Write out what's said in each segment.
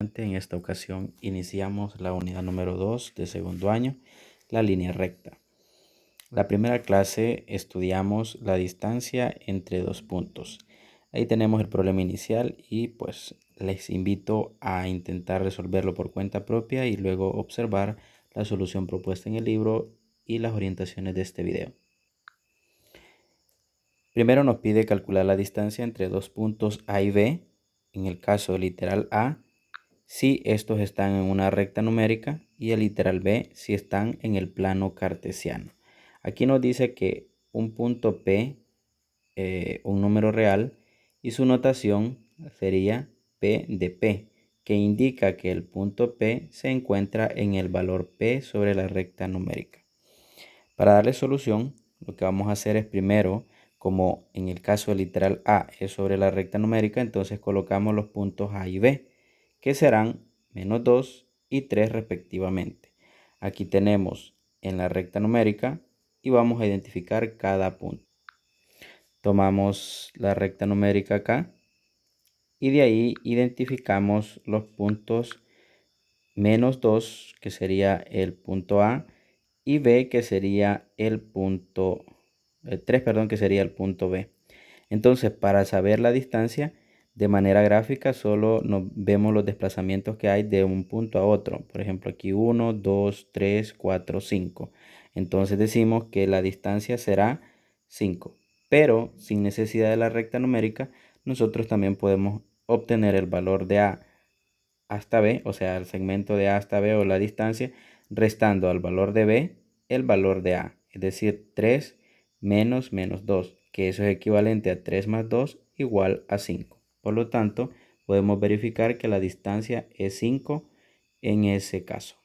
En esta ocasión iniciamos la unidad número 2 de segundo año, la línea recta. La primera clase estudiamos la distancia entre dos puntos. Ahí tenemos el problema inicial y pues les invito a intentar resolverlo por cuenta propia y luego observar la solución propuesta en el libro y las orientaciones de este video. Primero nos pide calcular la distancia entre dos puntos A y B, en el caso literal A, si estos están en una recta numérica, y el literal B si están en el plano cartesiano. Aquí nos dice que un punto P, un número real, y su notación sería P de P, que indica que el punto P se encuentra en el valor P sobre la recta numérica. Para darle solución, lo que vamos a hacer es primero, como en el caso del literal A es sobre la recta numérica, entonces colocamos los puntos A y B, que serán -2 y 3 respectivamente. Aquí tenemos en la recta numérica y vamos a identificar cada punto. Tomamos la recta numérica acá y de ahí identificamos los puntos -2, que sería el punto A, y B, que sería el punto 3, que sería el punto B. Entonces, para saber la distancia de manera gráfica, solo vemos los desplazamientos que hay de un punto a otro. Por ejemplo, aquí 1, 2, 3, 4, 5. Entonces decimos que la distancia será 5. Pero sin necesidad de la recta numérica, nosotros también podemos obtener el valor de A hasta B, o sea, el segmento de A hasta B o la distancia, restando al valor de B el valor de A, es decir, 3 menos -2, que eso es equivalente a 3 más 2 igual a 5. Por lo tanto, podemos verificar que la distancia es 5 en ese caso.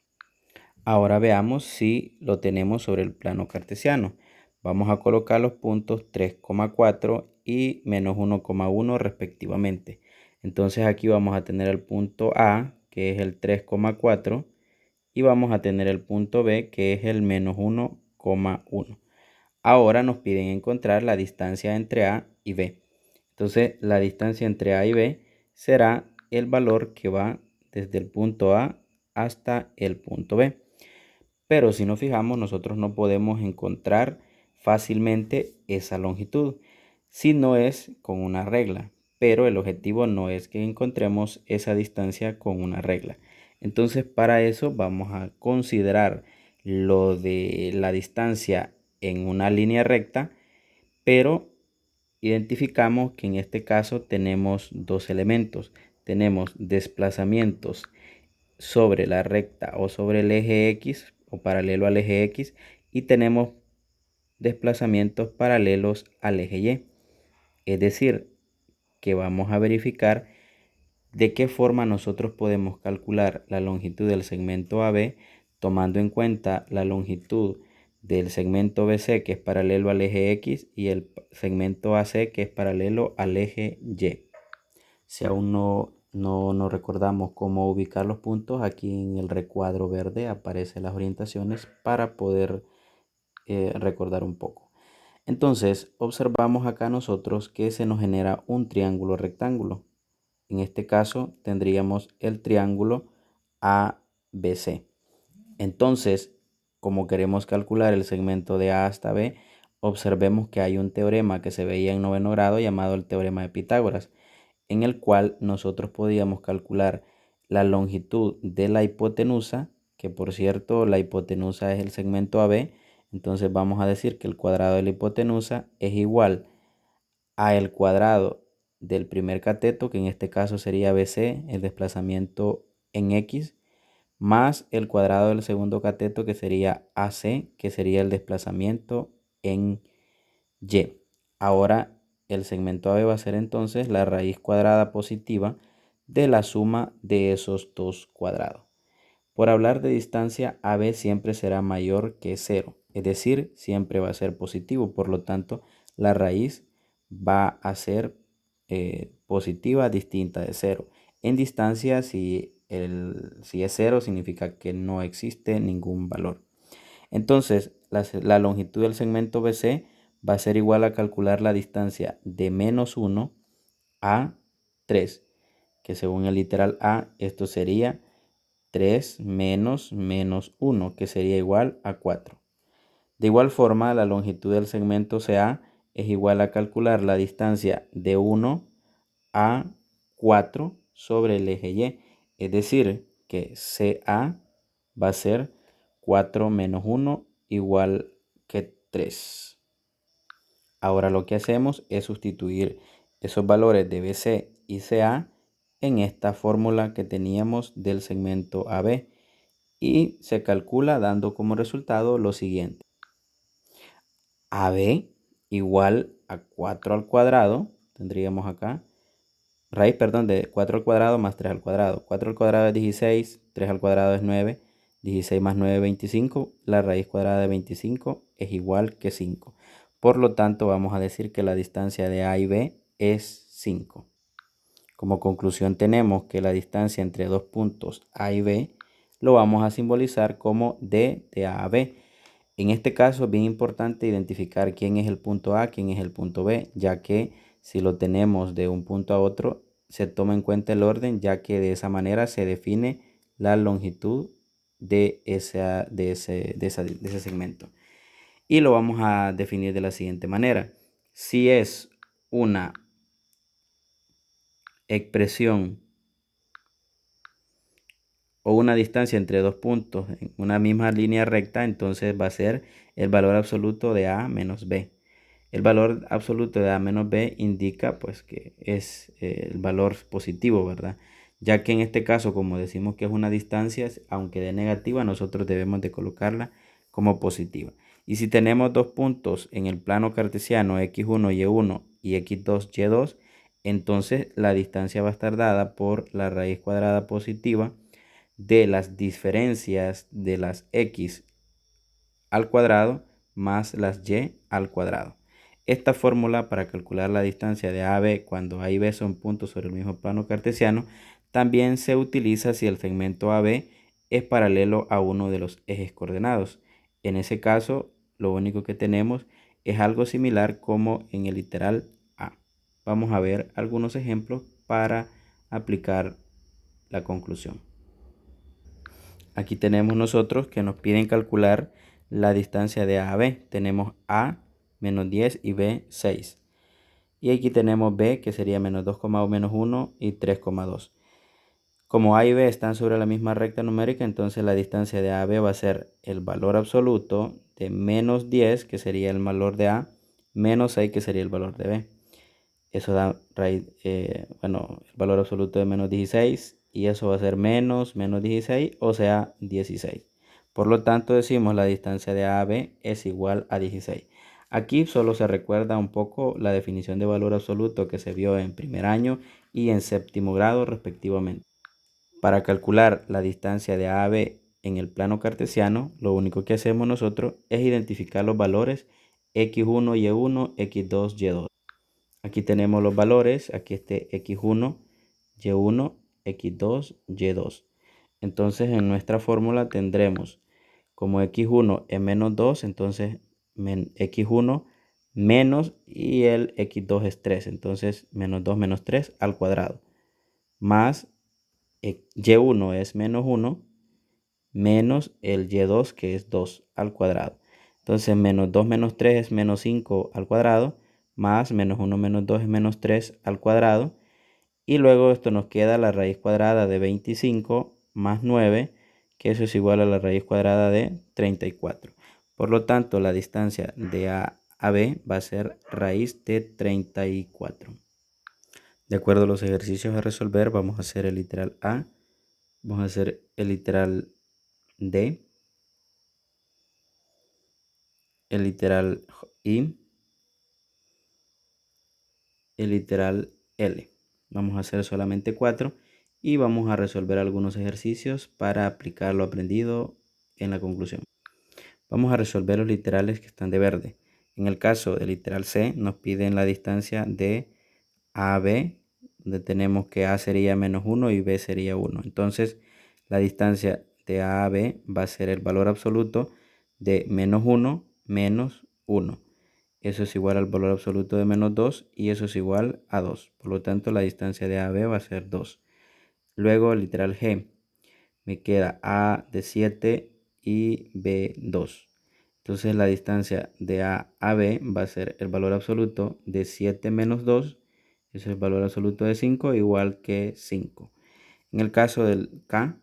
Ahora veamos si lo tenemos sobre el plano cartesiano. Vamos a colocar los puntos 3,4 y -1,1 respectivamente. Entonces aquí vamos a tener el punto A, que es el 3,4, y vamos a tener el punto B, que es el -1,1. Ahora nos piden encontrar la distancia entre A y B. Entonces la distancia entre A y B será el valor que va desde el punto A hasta el punto B. Pero si nos fijamos, nosotros no podemos encontrar fácilmente esa longitud si no es con una regla. Pero el objetivo no es que encontremos esa distancia con una regla. Entonces, para eso vamos a considerar lo de la distancia en una línea recta, pero identificamos que en este caso tenemos dos elementos. Tenemos desplazamientos sobre la recta o sobre el eje X o paralelo al eje X, y tenemos desplazamientos paralelos al eje Y. Es decir, que vamos a verificar de qué forma nosotros podemos calcular la longitud del segmento AB tomando en cuenta la longitud del segmento BC, que es paralelo al eje X, y el segmento AC, que es paralelo al eje Y. Si aún no recordamos cómo ubicar los puntos, aquí en el recuadro verde aparecen las orientaciones para poder recordar un poco. Entonces, observamos acá nosotros que se nos genera un triángulo rectángulo. En este caso tendríamos el triángulo ABC. Entonces, como queremos calcular el segmento de A hasta B, observemos que hay un teorema que se veía en noveno grado llamado el teorema de Pitágoras, en el cual nosotros podíamos calcular la longitud de la hipotenusa, que por cierto la hipotenusa es el segmento AB. Entonces vamos a decir que el cuadrado de la hipotenusa es igual a el cuadrado del primer cateto, que en este caso sería BC, el desplazamiento en X, más el cuadrado del segundo cateto, que sería AC, que sería el desplazamiento en Y. Ahora el segmento AB va a ser entonces la raíz cuadrada positiva de la suma de esos dos cuadrados. Por hablar de distancia, AB siempre será mayor que 0, es decir, siempre va a ser positivo. Por lo tanto, la raíz va a ser positiva distinta de 0. En distancia, si es 0, significa que no existe ningún valor. Entonces, la longitud del segmento BC va a ser igual a calcular la distancia de -1 a 3, que según el literal A, esto sería 3 menos 1, que sería igual a 4. De igual forma, la longitud del segmento CA es igual a calcular la distancia de 1 a 4 sobre el eje Y. Es decir, que CA va a ser 4 menos 1 igual que 3. Ahora lo que hacemos es sustituir esos valores de BC y CA en esta fórmula que teníamos del segmento AB y se calcula dando como resultado lo siguiente. AB igual a 4 al cuadrado, tendríamos acá, raíz, perdón, de 4 al cuadrado más 3 al cuadrado. 4 al cuadrado es 16, 3 al cuadrado es 9, 16 más 9 es 25, la raíz cuadrada de 25 es igual que 5. Por lo tanto, vamos a decir que la distancia de A y B es 5. Como conclusión tenemos que la distancia entre dos puntos A y B lo vamos a simbolizar como D de A a B. En este caso es bien importante identificar quién es el punto A, quién es el punto B, ya que si lo tenemos de un punto a otro, se toma en cuenta el orden, ya que de esa manera se define la longitud de ese segmento. Y lo vamos a definir de la siguiente manera. Si es una expresión o una distancia entre dos puntos en una misma línea recta, entonces va a ser el valor absoluto de A menos B. El valor absoluto de A menos B indica pues que es el valor positivo, ¿verdad? Ya que en este caso, como decimos que es una distancia, aunque de negativa, nosotros debemos de colocarla como positiva. Y si tenemos dos puntos en el plano cartesiano x1, y1 y x2, y2, entonces la distancia va a estar dada por la raíz cuadrada positiva de las diferencias de las x al cuadrado más las y al cuadrado. Esta fórmula para calcular la distancia de A a B cuando A y B son puntos sobre el mismo plano cartesiano también se utiliza si el segmento AB es paralelo a uno de los ejes coordenados. En ese caso, lo único que tenemos es algo similar como en el literal A. Vamos a ver algunos ejemplos para aplicar la conclusión. Aquí tenemos nosotros que nos piden calcular la distancia de A a B. Tenemos A menos 10 y B 6. Y aquí tenemos B que sería menos 2, menos 1 y 3,2. Como A y B están sobre la misma recta numérica, entonces la distancia de A a B va a ser el valor absoluto de menos 10, que sería el valor de A, menos 6, que sería el valor de B. Eso da raíz, el valor absoluto de menos 16 y eso va a ser menos 16, o sea 16. Por lo tanto decimos la distancia de A a B es igual a 16. Aquí solo se recuerda un poco la definición de valor absoluto que se vio en primer año y en séptimo grado respectivamente. Para calcular la distancia de A a B en el plano cartesiano, lo único que hacemos nosotros es identificar los valores x1, y1, x2, y2. Aquí tenemos los valores, aquí este x1, y1, x2, y2. Entonces en nuestra fórmula tendremos como x1 es menos 2, entonces x1 menos y el x2 es 3, entonces menos 2 menos 3 al cuadrado. Más y1 es menos 1 menos el y2 que es 2 al cuadrado. Entonces menos 2 menos 3 es menos 5 al cuadrado, más menos 1 menos 2 es menos 3 al cuadrado. Y luego esto nos queda la raíz cuadrada de 25 más 9, que eso es igual a la raíz cuadrada de 34. Por lo tanto, la distancia de A a B va a ser raíz de 34. De acuerdo a los ejercicios a resolver, vamos a hacer el literal A, vamos a hacer el literal D, el literal I, el literal L. Vamos a hacer solamente 4 y vamos a resolver algunos ejercicios para aplicar lo aprendido en la conclusión. Vamos a resolver los literales que están de verde. En el caso del literal C nos piden la distancia de A a B, donde tenemos que A sería menos 1 y B sería 1. Entonces la distancia de A a B va a ser el valor absoluto de menos 1 menos 1. Eso es igual al valor absoluto de menos 2 y eso es igual a 2. Por lo tanto, la distancia de A a B va a ser 2. Luego literal G. Me queda A de 7 y B 2. Entonces la distancia de A a B va a ser el valor absoluto de 7 menos 2. Ese es el valor absoluto de 5, igual que 5. En el caso del K,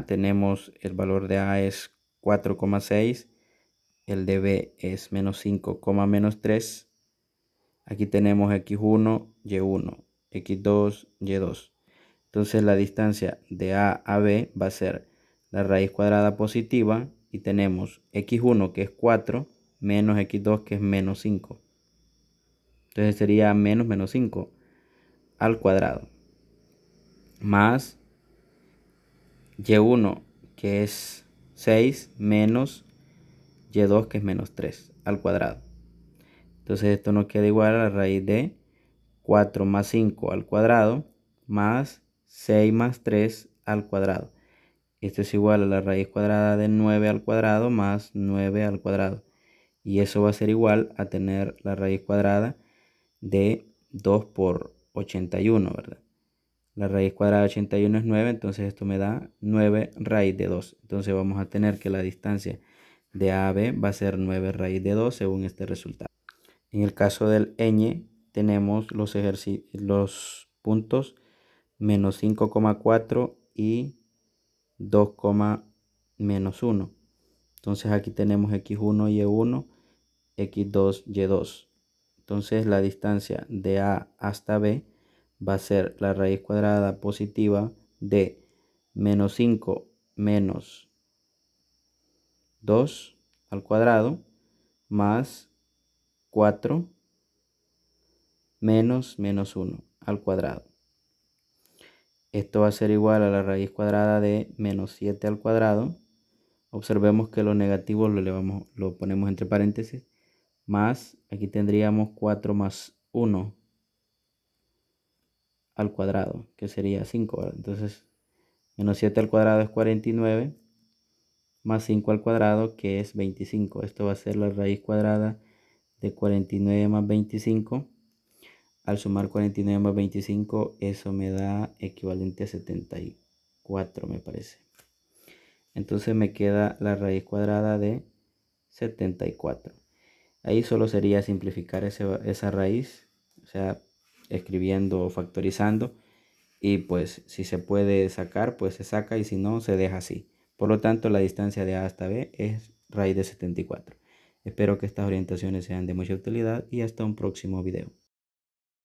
tenemos el valor de A es 4,6. El de B es menos 5, menos 3. Aquí tenemos x1, y1, x2, y2. Entonces la distancia de A a B va a ser la raíz cuadrada positiva y tenemos x1 que es 4 menos x2 que es menos 5. Entonces sería menos 5 al cuadrado más y1 que es 6 menos y2 que es menos 3 al cuadrado. Entonces esto nos queda igual a la raíz de 4 más 5 al cuadrado más 6 más 3 al cuadrado. Esto es igual a la raíz cuadrada de 9 al cuadrado más 9 al cuadrado. Y eso va a ser igual a tener la raíz cuadrada de 2 por 81, ¿verdad? La raíz cuadrada de 81 es 9, entonces esto me da 9 raíz de 2. Entonces vamos a tener que la distancia de A a B va a ser 9 raíz de 2 según este resultado. En el caso del ñ tenemos los puntos menos 5,4 y 2, menos 1. Entonces aquí tenemos x1, y1, x2, y2. Entonces la distancia de A hasta B va a ser la raíz cuadrada positiva de menos 5 menos 2 al cuadrado más 4 menos 1 al cuadrado. Esto va a ser igual a la raíz cuadrada de menos 7 al cuadrado. Observemos que lo negativo lo ponemos entre paréntesis. Más, aquí tendríamos 4 más 1 al cuadrado, que sería 5, ¿verdad? Entonces, menos 7 al cuadrado es 49, más 5 al cuadrado, que es 25. Esto va a ser la raíz cuadrada de 49 más 25. Al sumar 49 más 25, eso me da equivalente a 74, me parece. Entonces me queda la raíz cuadrada de 74. Ahí solo sería simplificar esa raíz, o sea, escribiendo o factorizando. Y pues si se puede sacar, pues se saca, y si no, se deja así. Por lo tanto, la distancia de A hasta B es raíz de 74. Espero que estas orientaciones sean de mucha utilidad y hasta un próximo video.